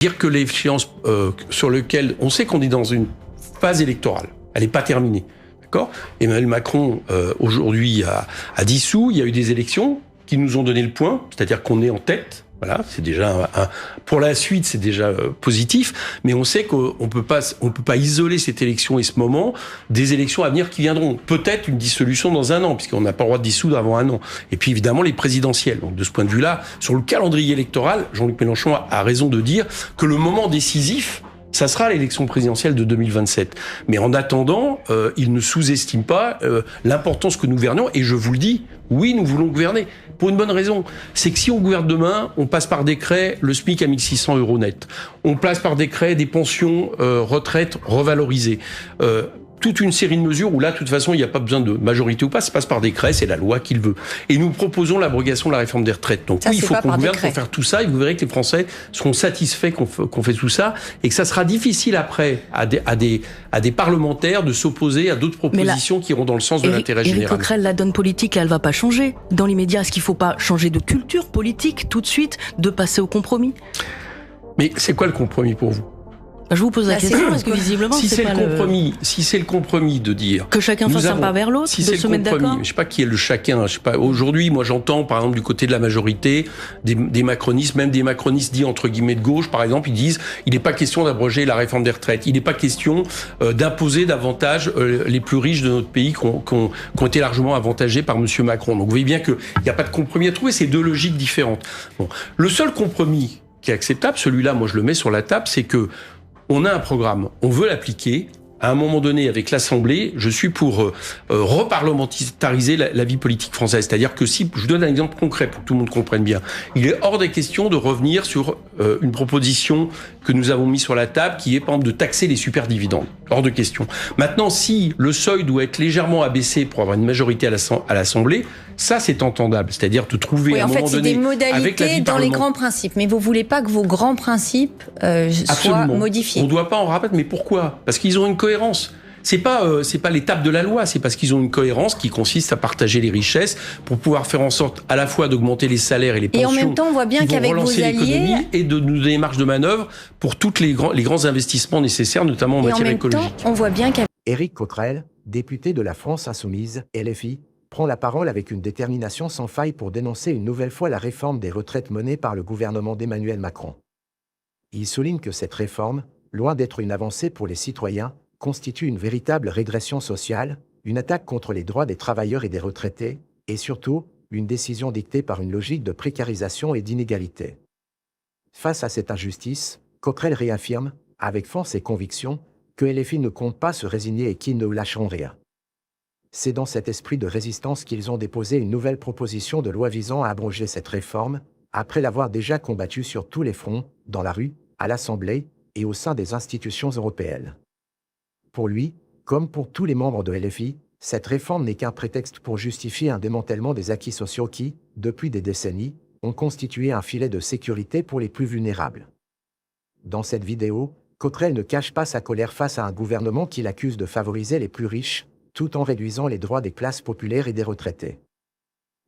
Dire que l'échéance sur laquelle on sait qu'on est dans une phase électorale, elle n'est pas terminée, d'accord ? Emmanuel Macron aujourd'hui a dissous, il y a eu des élections qui nous ont donné le point, c'est-à-dire qu'on est en tête. Voilà, c'est déjà pour la suite, c'est déjà positif, mais on sait qu'on peut pas isoler cette élection et ce moment des élections à venir qui viendront. Peut-être une dissolution dans un an, puisqu'on n'a pas le droit de dissoudre avant un an. Et puis évidemment les présidentielles. Donc de ce point de vue-là, sur le calendrier électoral, Jean-Luc Mélenchon a raison de dire que le moment décisif, ça sera l'élection présidentielle de 2027. Mais en attendant, il ne sous-estime pas l'importance que nous gouvernons. Et je vous le dis, oui, nous voulons gouverner. Pour une bonne raison. C'est que si on gouverne demain, on passe par décret le SMIC à 1 600 € net. On place par décret des pensions retraite revalorisées. Toute une série de mesures où là, de toute façon, il n'y a pas besoin de majorité ou pas, ça passe par décret, c'est la loi qui le veut. Et nous proposons l'abrogation de la réforme des retraites. Donc oui, il faut qu'on gouverne pour faire tout ça, et vous verrez que les Français seront satisfaits qu'on fait tout ça, et que ça sera difficile après à des parlementaires de s'opposer à d'autres propositions qui iront dans le sens de l'intérêt général. Éric Coquerel, la donne politique, elle va pas changer. Dans l'immédiat, est-ce qu'il faut pas changer de culture politique tout de suite, de passer au compromis ? Mais c'est quoi le compromis pour vous ? Je vous pose la question parce que visiblement si c'est pas si c'est le compromis de dire que chacun fasse un pas vers l'autre, de se mettre d'accord. Je sais pas qui est le chacun. Je sais pas. Aujourd'hui, moi, j'entends par exemple du côté de la majorité des macronistes, même des macronistes dits entre guillemets de gauche, par exemple, ils disent il n'est pas question d'abroger la réforme des retraites. Il n'est pas question d'imposer davantage les plus riches de notre pays qui ont été largement avantagés par Monsieur Macron. Donc vous voyez bien qu'il n'y a pas de compromis à trouver. C'est deux logiques différentes. Bon, le seul compromis qui est acceptable, celui-là, moi je le mets sur la table, c'est que on a un programme, on veut l'appliquer. À un moment donné, avec l'Assemblée, je suis pour reparlementariser la vie politique française. C'est-à-dire que si, je vous donne un exemple concret pour que tout le monde comprenne bien, il est hors des questions de revenir sur une proposition que nous avons mise sur la table, qui est par exemple de taxer les superdividendes. Hors de question. Maintenant, si le seuil doit être légèrement abaissé pour avoir une majorité à l'Assemblée, ça c'est entendable. C'est-à-dire de trouver à un moment donné, des modalités dans les grands principes. Mais vous voulez pas que vos grands principes soient modifiés. On ne doit pas en rabattre. Mais pourquoi ? Parce qu'ils ont une cohérence. C'est pas l'étape de la loi, c'est parce qu'ils ont une cohérence qui consiste à partager les richesses pour pouvoir faire en sorte à la fois d'augmenter les salaires et les pensions. Et en même temps, on voit bien qu'avec vos alliés et de nous donner des marges de manœuvre pour tous les grands investissements nécessaires, notamment en matière écologique. Temps, on voit bien qu'avec Éric Coquerel, député de la France Insoumise, LFI, prend la parole avec une détermination sans faille pour dénoncer une nouvelle fois la réforme des retraites menée par le gouvernement d'Emmanuel Macron. Il souligne que cette réforme, loin d'être une avancée pour les citoyens, constitue une véritable régression sociale, une attaque contre les droits des travailleurs et des retraités, et surtout, une décision dictée par une logique de précarisation et d'inégalité. Face à cette injustice, Coquerel réaffirme, avec force et conviction, que LFI ne compte pas se résigner et qu'ils ne lâcheront rien. C'est dans cet esprit de résistance qu'ils ont déposé une nouvelle proposition de loi visant à abroger cette réforme, après l'avoir déjà combattue sur tous les fronts, dans la rue, à l'Assemblée et au sein des institutions européennes. Pour lui, comme pour tous les membres de LFI, cette réforme n'est qu'un prétexte pour justifier un démantèlement des acquis sociaux qui, depuis des décennies, ont constitué un filet de sécurité pour les plus vulnérables. Dans cette vidéo, Coquerel ne cache pas sa colère face à un gouvernement qui l'accuse de favoriser les plus riches, tout en réduisant les droits des classes populaires et des retraités.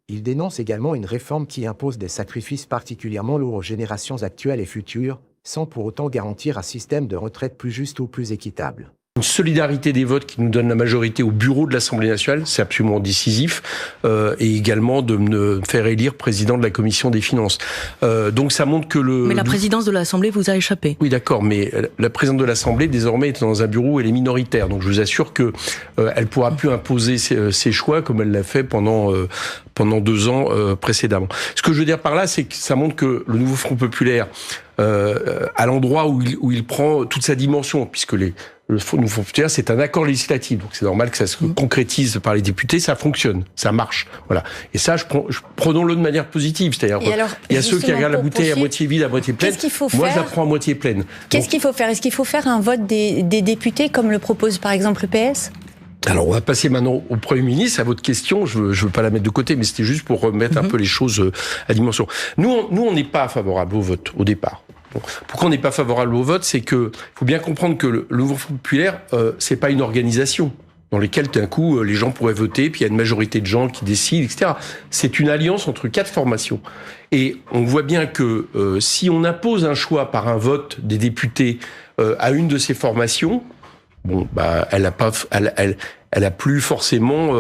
Il dénonce également une réforme qui impose des sacrifices particulièrement lourds aux générations actuelles et futures, sans pour autant garantir un système de retraite plus juste ou plus équitable. Une solidarité des votes qui nous donne la majorité au bureau de l'Assemblée nationale, c'est absolument décisif, et également de me faire élire président de la Commission des finances. Donc ça montre que Mais la présidence de l'Assemblée vous a échappé. Oui, d'accord, mais la présidente de l'Assemblée désormais est dans un bureau où elle est minoritaire, donc je vous assure que elle pourra plus imposer ses choix comme elle l'a fait pendant 2 ans précédemment. Ce que je veux dire par là, c'est que ça montre que le nouveau Front populaire, à l'endroit où il prend toute sa dimension, puisque le nouveau Front populaire, c'est un accord législatif, donc c'est normal que ça se concrétise par les députés, ça fonctionne, ça marche, voilà. Et ça, prenons-le de manière positive, c'est-à-dire il y a ceux qui regardent la bouteille à moitié vide, à moitié pleine. Moi, je la prends à moitié pleine. Qu'est-ce qu'il faut faire ? Est-ce qu'il faut faire un vote des députés comme le propose par exemple le PS ? Alors, on va passer maintenant au Premier ministre. À votre question, je veux pas la mettre de côté, mais c'était juste pour remettre un peu les choses à dimension. Nous, on n'est pas favorable au vote, au départ. Bon. Pourquoi on n'est pas favorable au vote ? C'est que, faut bien comprendre que le Nouveau Front populaire, c'est pas une organisation. dans lesquels d'un coup les gens pourraient voter, puis il y a une majorité de gens qui décident, etc. C'est une alliance entre 4 formations. Et on voit bien que si on impose un choix par un vote des députés à une de ces formations, bon, bah, elle a plus forcément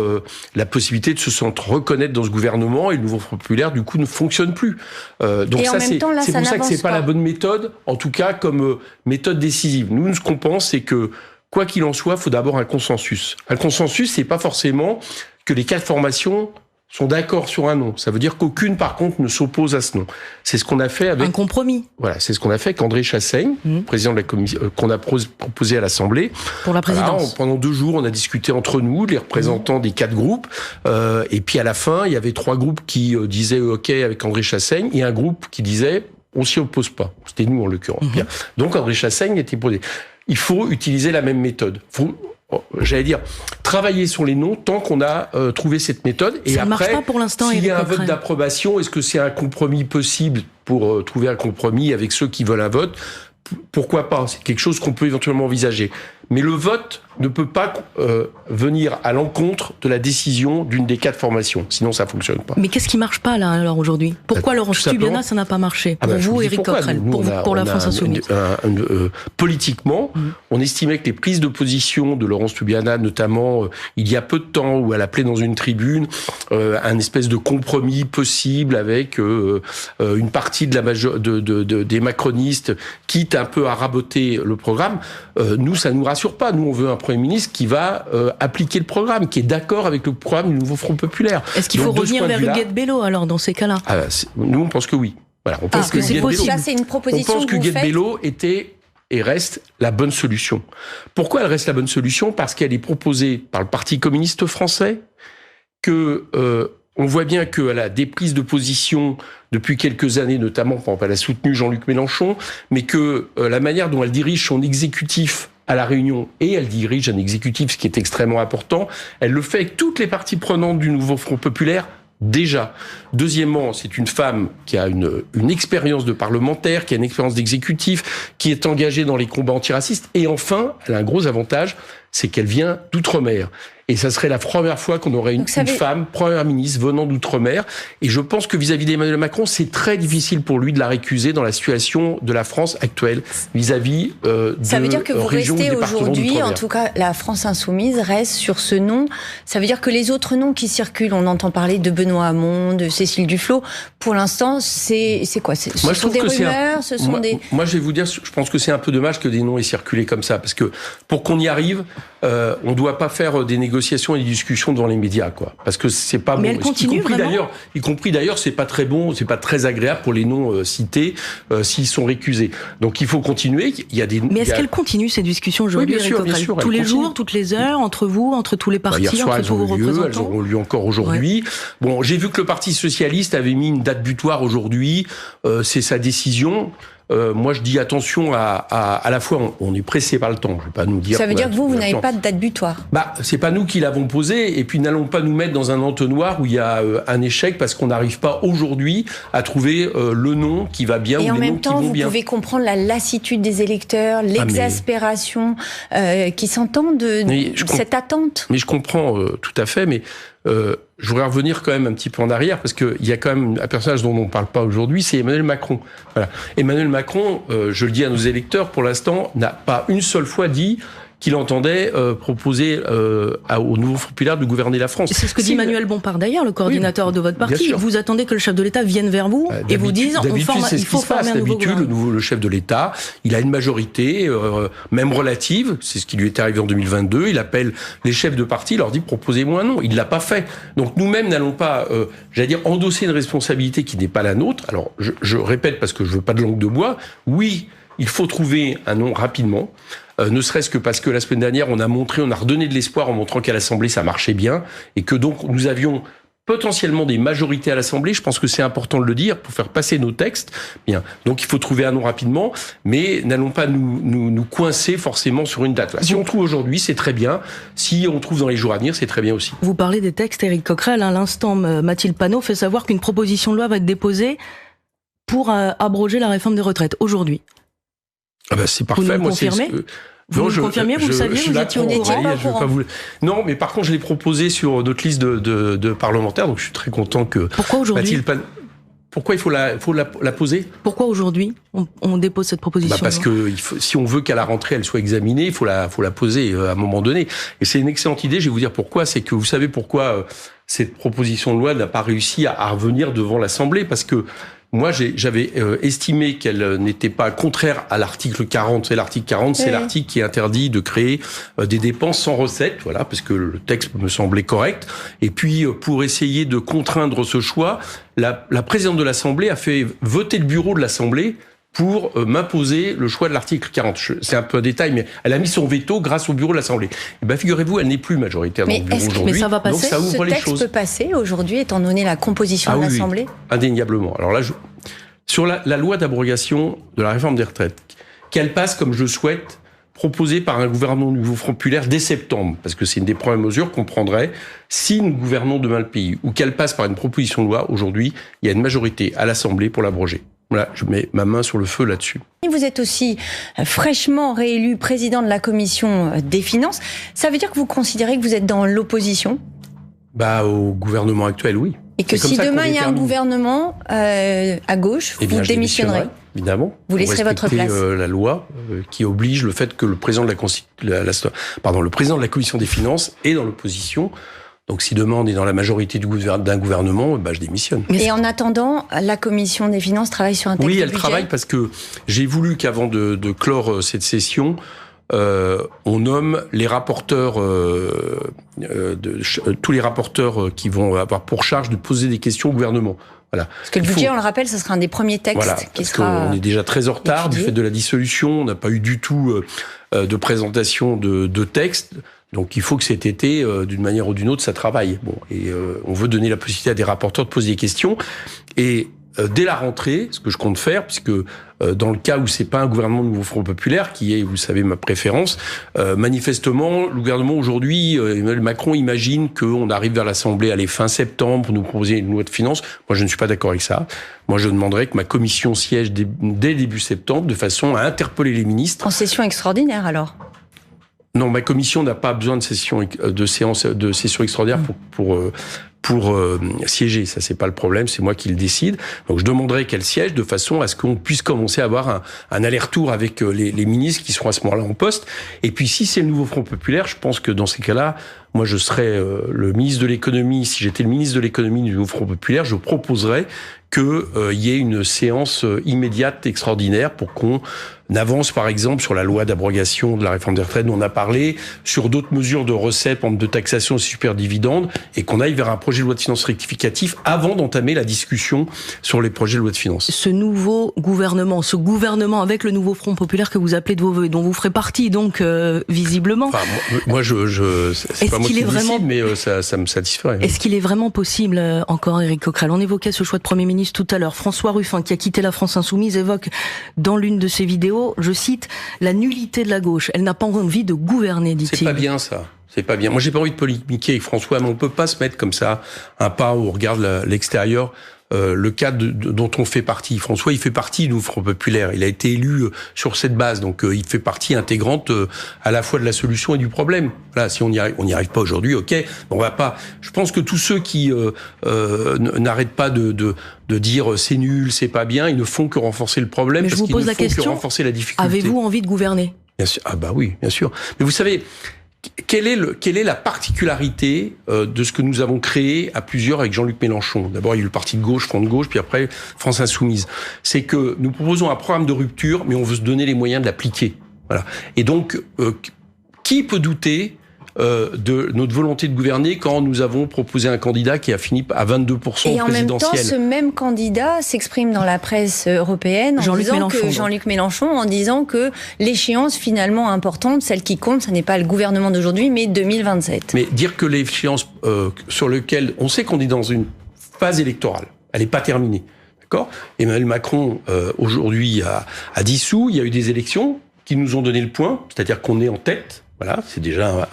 la possibilité de se reconnaître dans ce gouvernement, et le Nouveau Front Populaire du coup ne fonctionne plus. Donc ça, c'est pour ça que c'est pas la bonne méthode, en tout cas comme méthode décisive. Nous, ce qu'on pense, c'est que quoi qu'il en soit, il faut d'abord un consensus. Un consensus, c'est pas forcément que les 4 formations sont d'accord sur un nom. Ça veut dire qu'aucune, par contre, ne s'oppose à ce nom. C'est ce qu'on a fait avec... Un compromis. Voilà, c'est ce qu'on a fait avec André Chassaigne, président de la commission, qu'on a proposé à l'Assemblée. Pour la présidence. Voilà, pendant 2 jours, on a discuté entre nous, les représentants des 4 groupes. Et puis à la fin, il y avait 3 groupes qui disaient OK avec André Chassaigne, et un groupe qui disait on s'y oppose pas. C'était nous, en l'occurrence. Bien. Donc André Chassaigne était posé. Il faut utiliser la même méthode. J'allais dire, travailler sur les noms tant qu'on a trouvé cette méthode. Et ça après, ne marche pas pour l'instant. S'il y a un vote d'approbation, est-ce que c'est un compromis possible pour trouver un compromis avec ceux qui veulent un vote? Pourquoi pas? C'est quelque chose qu'on peut éventuellement envisager. Mais le vote ne peut pas venir à l'encontre de la décision d'une des 4 formations. Sinon, ça fonctionne pas. Mais qu'est-ce qui marche pas, là, alors, aujourd'hui? Pourquoi Laurence Tubiana, ça n'a pas marché? Pour vous, Éric Coquerel, pour la France Insoumise. Politiquement, on estimait que les prises de position de Laurence Tubiana, notamment il y a peu de temps, où elle appelait dans une tribune un espèce de compromis possible avec une partie de des macronistes, quitte un peu à raboter le programme, nous, ça nous rassure pas. Nous, on veut un Premier ministre qui va appliquer le programme, qui est d'accord avec le programme du Nouveau Front Populaire. Est-ce qu'il faut revenir vers Huguette Bello, alors, dans ces cas-là? Nous, on pense que oui. Voilà, on pense que c'est possible. Ça, c'est une proposition. On pense que Huguette Bello était et reste la bonne solution. Pourquoi elle reste la bonne solution? Parce qu'elle est proposée par le Parti communiste français, que on voit bien qu'elle a des prises de position depuis quelques années, notamment, par exemple, elle a soutenu Jean-Luc Mélenchon, mais que la manière dont elle dirige son exécutif à La Réunion, et elle dirige un exécutif, ce qui est extrêmement important, elle le fait avec toutes les parties prenantes du Nouveau Front Populaire, déjà. Deuxièmement, c'est une femme qui a une expérience de parlementaire, qui a une expérience d'exécutif, qui est engagée dans les combats antiracistes. Et enfin, elle a un gros avantage, c'est qu'elle vient d'outre-mer. Et ça serait la première fois qu'on aurait une femme première ministre venant d'outre-mer. Et je pense que vis-à-vis d'Emmanuel Macron, c'est très difficile pour lui de la récuser dans la situation de la France actuelle vis-à-vis ça veut dire que vous restez aujourd'hui, en tout cas la France Insoumise reste sur ce nom. Ça veut dire que les autres noms qui circulent, on entend parler de Benoît Hamon, de Cécile Duflot, pour l'instant, c'est quoi? Ce sont des rumeurs, ce sont des... Moi, je vais vous dire, je pense que c'est un peu dommage que des noms aient circulé comme ça, parce que pour qu'on y arrive, on ne doit pas faire des négociations et des discussions devant les médias, quoi. Parce que c'est pas bon. Mais elle continue, y compris d'ailleurs, c'est pas très bon, c'est pas très agréable pour les noms cités s'ils sont récusés. Donc il faut continuer. Il y a des. Mais est-ce qu'elle continue ces discussions aujourd'hui, Éric Coquerel? Tous les jours, toutes les heures, entre vous, entre tous les partis, hier soir, entre tous vos représentants? Elles auront lieu encore aujourd'hui. Ouais. Bon, j'ai vu que le Parti socialiste avait mis une date butoir aujourd'hui. C'est sa décision. Moi, je dis attention à la fois, on est pressé par le temps. Je vais pas nous dire. Ça veut dire que vous n'avez pas de date butoir. Bah, c'est pas nous qui l'avons posé, et puis n'allons pas nous mettre dans un entonnoir où il y a un échec parce qu'on n'arrive pas aujourd'hui à trouver le nom qui va bien ou les noms qui vont bien. Et en même temps, vous pouvez comprendre la lassitude des électeurs, l'exaspération qui s'entend de cette attente. Mais je comprends tout à fait, mais je voudrais revenir quand même un petit peu en arrière, parce qu'il y a quand même un personnage dont on ne parle pas aujourd'hui, c'est Emmanuel Macron. Voilà. Emmanuel Macron, je le dis à nos électeurs, pour l'instant, n'a pas une seule fois dit qu'il entendait proposer au Nouveau Front Populaire de gouverner la France. C'est ce que dit Manuel Bompard d'ailleurs, le coordinateur de votre parti. Vous attendez que le chef de l'État vienne vers vous et vous dise il faut former un nouveau gouvernement. Le chef de l'État, il a une majorité, même relative, c'est ce qui lui est arrivé en 2022, il appelle les chefs de parti, il leur dit proposez-moi un nom. Il ne l'a pas fait. Donc nous-mêmes n'allons pas, endosser une responsabilité qui n'est pas la nôtre. Alors je répète parce que je veux pas de langue de bois, oui, il faut trouver un nom rapidement, ne serait-ce que parce que la semaine dernière, on a redonné de l'espoir en montrant qu'à l'Assemblée, ça marchait bien, et que donc nous avions potentiellement des majorités à l'Assemblée. Je pense que c'est important de le dire pour faire passer nos textes. Bien. Donc il faut trouver un nom rapidement, mais n'allons pas nous coincer forcément sur une date. Si on trouve aujourd'hui, c'est très bien. Si on trouve dans les jours à venir, c'est très bien aussi. Vous parlez des textes, Éric Coquerel. À l'instant, Mathilde Panot fait savoir qu'une proposition de loi va être déposée pour abroger la réforme des retraites aujourd'hui. Ah bah c'est parfait. Vous nous confirmez ? Vous le confirmez, vous le saviez, vous étiez au courant. Non, mais par contre, je l'ai proposé sur notre liste de parlementaires, donc je suis très content que... Pourquoi aujourd'hui ? Pourquoi il faut la poser ? Pourquoi aujourd'hui on dépose cette proposition ? Parce que si on veut qu'à la rentrée elle soit examinée, il faut la poser à un moment donné. Et c'est une excellente idée. Je vais vous dire pourquoi. C'est que vous savez pourquoi cette proposition de loi n'a pas réussi à revenir devant l'Assemblée, parce que moi, j'avais estimé qu'elle n'était pas contraire à l'article 40. Et l'article 40, c'est l'article qui interdit de créer des dépenses sans recette, voilà, parce que le texte me semblait correct. Et puis, pour essayer de contraindre ce choix, la présidente de l'Assemblée a fait voter le bureau de l'Assemblée pour m'imposer le choix de l'article 40. C'est un peu un détail, mais elle a mis son veto grâce au bureau de l'Assemblée. Et ben, figurez-vous, elle n'est plus majoritaire dans le bureau aujourd'hui. Mais ça va passer. Donc ça ouvre les choses. Ce texte peut passer aujourd'hui, étant donné la composition de l'Assemblée ? Oui, indéniablement. Alors là, sur la loi d'abrogation de la réforme des retraites, qu'elle passe, comme je souhaite, proposée par un gouvernement nouveau Front populaire dès septembre, parce que c'est une des premières mesures qu'on prendrait si nous gouvernons demain le pays, ou qu'elle passe par une proposition de loi. Aujourd'hui, il y a une majorité à l'Assemblée pour l'abroger. Voilà, je mets ma main sur le feu là-dessus. Vous êtes aussi fraîchement réélu président de la commission des finances. Ça veut dire que vous considérez que vous êtes dans l'opposition ? Au gouvernement actuel, oui. Et que si demain il y a un gouvernement à gauche, vous démissionnerez ? Évidemment. Vous laisserez votre place. La loi qui oblige le fait que le président de le président de la commission des finances est dans l'opposition. Donc si demain on est dans la majorité d'un gouvernement, je démissionne. Et en attendant, la commission des finances travaille sur un texte de budget ? Oui, elle travaille parce que j'ai voulu qu'avant de clore cette session, on nomme les rapporteurs, tous les rapporteurs qui vont avoir pour charge de poser des questions au gouvernement. Voilà. Parce que le budget, on le rappelle, ce sera un des premiers textes qui sera. On est déjà très en retard du fait de la dissolution. On n'a pas eu du tout de présentation de texte. Donc il faut que cet été, d'une manière ou d'une autre, ça travaille. On veut donner la possibilité à des rapporteurs de poser des questions. Et dès la rentrée, ce que je compte faire, puisque dans le cas où c'est pas un gouvernement de nouveau Front populaire, qui est, vous savez, ma préférence, manifestement, le gouvernement aujourd'hui, Emmanuel Macron imagine qu'on arrive vers l'Assemblée, fin septembre, pour nous proposer une loi de finances. Moi, je ne suis pas d'accord avec ça. Moi, je demanderais que ma commission siège dès début septembre, de façon à interpeller les ministres. En session extraordinaire, alors ? Non, ma commission n'a pas besoin de session extraordinaire pour siéger. Ça, c'est pas le problème, c'est moi qui le décide. Donc, je demanderai qu'elle siège de façon à ce qu'on puisse commencer à avoir un aller-retour avec les ministres qui seront à ce moment-là en poste. Et puis, si c'est le nouveau Front populaire, je pense que dans ces cas-là, moi, je serais le ministre de l'économie. Si j'étais le ministre de l'économie du nouveau Front populaire, je proposerais qu'il y ait une séance immédiate extraordinaire pour qu'on avance, par exemple, sur la loi d'abrogation de la réforme des retraites dont on a parlé, sur d'autres mesures de recettes, par exemple de taxation des superdividendes, et qu'on aille vers un projet de loi de finances rectificatif avant d'entamer la discussion sur les projets de loi de finances. Ce nouveau gouvernement, ce gouvernement avec le nouveau Front populaire que vous appelez de vos vœux, dont vous ferez partie, donc, visiblement. Enfin, moi, c'est pas moi qui décide, mais ça me satisferait. Est-ce qu'il est vraiment possible, encore Éric Coquerel, on évoquait ce choix de Premier ministre tout à l'heure, François Ruffin, qui a quitté la France Insoumise, évoque dans l'une de ses vidéos, je cite, la nullité de la gauche. Elle n'a pas envie de gouverner, dit-il. C'est pas bien, ça. C'est pas bien. Moi, j'ai pas envie de polémiquer avec François, mais on peut pas se mettre comme ça un pas où on regarde l'extérieur. Le cas dont on fait partie. François, il fait partie du Front populaire. Il a été élu sur cette base, donc il fait partie intégrante à la fois de la solution et du problème. Voilà, si on n'y arrive pas aujourd'hui, ok. On va pas. Je pense que tous ceux qui n'arrêtent pas de dire c'est nul, c'est pas bien, ils ne font que renforcer le problème. Mais je vous pose la question. Que renforcer la difficulté. Avez-vous envie de gouverner ? Bien sûr. Ah bah oui, bien sûr. Mais vous savez. Quelle est la particularité de ce que nous avons créé à plusieurs avec Jean-Luc Mélenchon ? D'abord, il y a eu le parti de gauche, Front de gauche, puis après France Insoumise. C'est que nous proposons un programme de rupture, mais on veut se donner les moyens de l'appliquer. Voilà. Et donc, qui peut douter de notre volonté de gouverner quand nous avons proposé un candidat qui a fini à 22% présidentiel. Et en même temps, ce même candidat s'exprime dans la presse européenne Jean-Luc Mélenchon, en disant que l'échéance finalement importante, celle qui compte, ce n'est pas le gouvernement d'aujourd'hui, mais 2027. Mais dire que l'échéance sur laquelle on sait qu'on est dans une phase électorale, elle n'est pas terminée, d'accord ? Emmanuel Macron aujourd'hui a dissous, il y a eu des élections qui nous ont donné le point, c'est-à-dire qu'on est en tête. Voilà, c'est déjà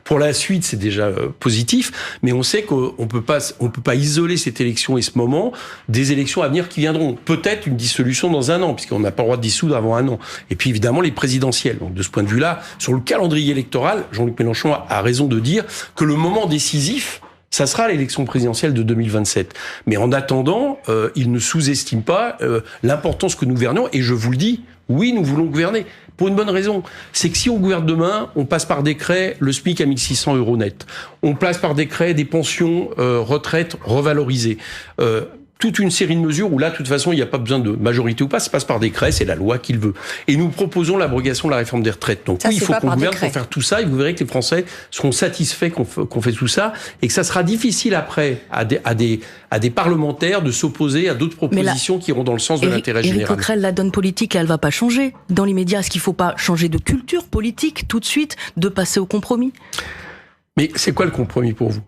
pour la suite, c'est déjà positif. Mais on sait qu'on peut pas isoler cette élection et ce moment des élections à venir qui viendront. Peut-être une dissolution dans 1 an, puisqu'on n'a pas le droit de dissoudre avant 1 an. Et puis évidemment les présidentielles. Donc de ce point de vue-là, sur le calendrier électoral, Jean-Luc Mélenchon a raison de dire que le moment décisif, ça sera l'élection présidentielle de 2027. Mais en attendant, il ne sous-estime pas l'importance que nous gouvernons. Et je vous le dis, oui, nous voulons gouverner. Pour une bonne raison. C'est que si on gouverne demain, on passe par décret le SMIC à 1 600 € net. On place par décret des pensions retraite revalorisées. Toute une série de mesures où là, de toute façon, il n'y a pas besoin de majorité ou pas, ça passe par décret, c'est la loi qui le veut. Et nous proposons l'abrogation de la réforme des retraites. Donc oui, il faut qu'on gouverne pour faire tout ça, et vous verrez que les Français seront satisfaits qu'on fait tout ça, et que ça sera difficile après à des parlementaires de s'opposer à d'autres propositions qui iront dans le sens de l'intérêt général. Éric Coquerel, la donne politique, elle va pas changer. Dans l'immédiat, est-ce qu'il faut pas changer de culture politique tout de suite, de passer au compromis? Mais c'est quoi le compromis pour vous?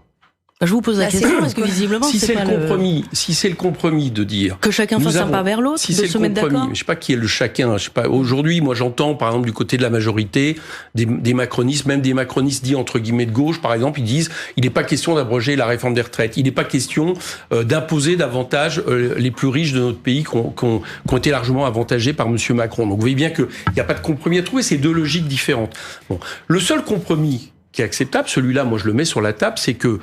Je vous pose la question parce que visiblement, si c'est le compromis de dire que chacun fasse un pas vers l'autre, de se mettre d'accord. Je sais pas qui est le chacun. Je sais pas. Aujourd'hui, moi, j'entends par exemple du côté de la majorité des macronistes, même des macronistes dits entre guillemets de gauche, par exemple, ils disent il n'est pas question d'abroger la réforme des retraites. Il n'est pas question d'imposer davantage les plus riches de notre pays qui ont été largement avantagés par Monsieur Macron. Donc vous voyez bien qu'il n'y a pas de compromis à trouver. C'est 2 logiques différentes. Bon, le seul compromis qui est acceptable, celui-là, moi je le mets sur la table, c'est que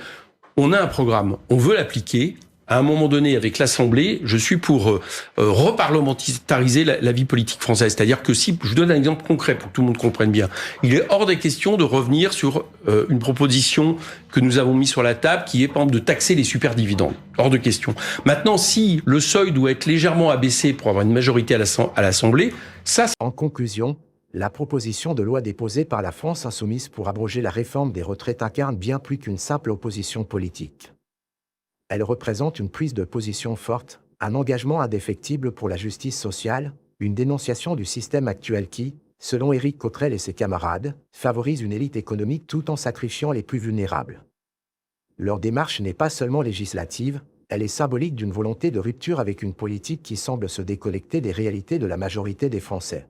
on a un programme, on veut l'appliquer. À un moment donné, avec l'Assemblée, je suis pour reparlementariser la vie politique française. C'est-à-dire que si, je vous donne un exemple concret pour que tout le monde comprenne bien, il est hors des questions de revenir sur une proposition que nous avons mise sur la table, qui est par exemple de taxer les superdividendes. Hors de question. Maintenant, si le seuil doit être légèrement abaissé pour avoir une majorité à l'Assemblée, ça... En conclusion, la proposition de loi déposée par la France insoumise pour abroger la réforme des retraites incarne bien plus qu'une simple opposition politique. Elle représente une prise de position forte, un engagement indéfectible pour la justice sociale, une dénonciation du système actuel qui, selon Éric Coquerel et ses camarades, favorise une élite économique tout en sacrifiant les plus vulnérables. Leur démarche n'est pas seulement législative, elle est symbolique d'une volonté de rupture avec une politique qui semble se déconnecter des réalités de la majorité des Français.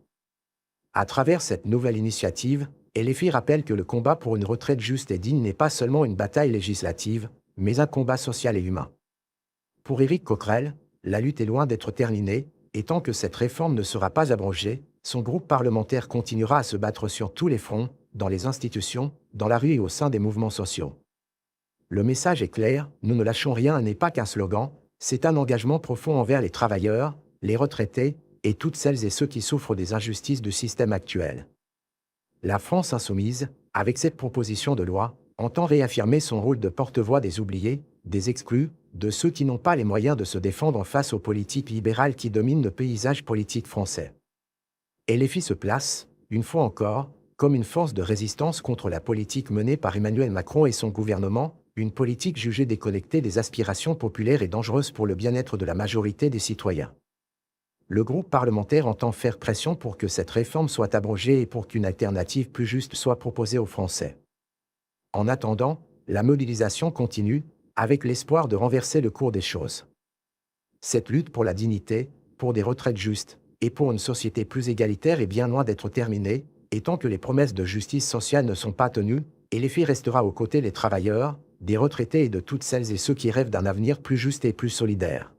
À travers cette nouvelle initiative, LFI rappelle que le combat pour une retraite juste et digne n'est pas seulement une bataille législative, mais un combat social et humain. Pour Éric Coquerel, la lutte est loin d'être terminée, et tant que cette réforme ne sera pas abrogée, son groupe parlementaire continuera à se battre sur tous les fronts, dans les institutions, dans la rue et au sein des mouvements sociaux. Le message est clair, nous ne lâchons rien n'est pas qu'un slogan, c'est un engagement profond envers les travailleurs, les retraités, et toutes celles et ceux qui souffrent des injustices du système actuel. La France insoumise, avec cette proposition de loi, entend réaffirmer son rôle de porte-voix des oubliés, des exclus, de ceux qui n'ont pas les moyens de se défendre face aux politiques libérales qui dominent le paysage politique français. LFI se place, une fois encore, comme une force de résistance contre la politique menée par Emmanuel Macron et son gouvernement, une politique jugée déconnectée des aspirations populaires et dangereuse pour le bien-être de la majorité des citoyens. Le groupe parlementaire entend faire pression pour que cette réforme soit abrogée et pour qu'une alternative plus juste soit proposée aux Français. En attendant, la mobilisation continue, avec l'espoir de renverser le cours des choses. Cette lutte pour la dignité, pour des retraites justes, et pour une société plus égalitaire est bien loin d'être terminée, et tant que les promesses de justice sociale ne sont pas tenues, LFI restera aux côtés des travailleurs, des retraités et de toutes celles et ceux qui rêvent d'un avenir plus juste et plus solidaire.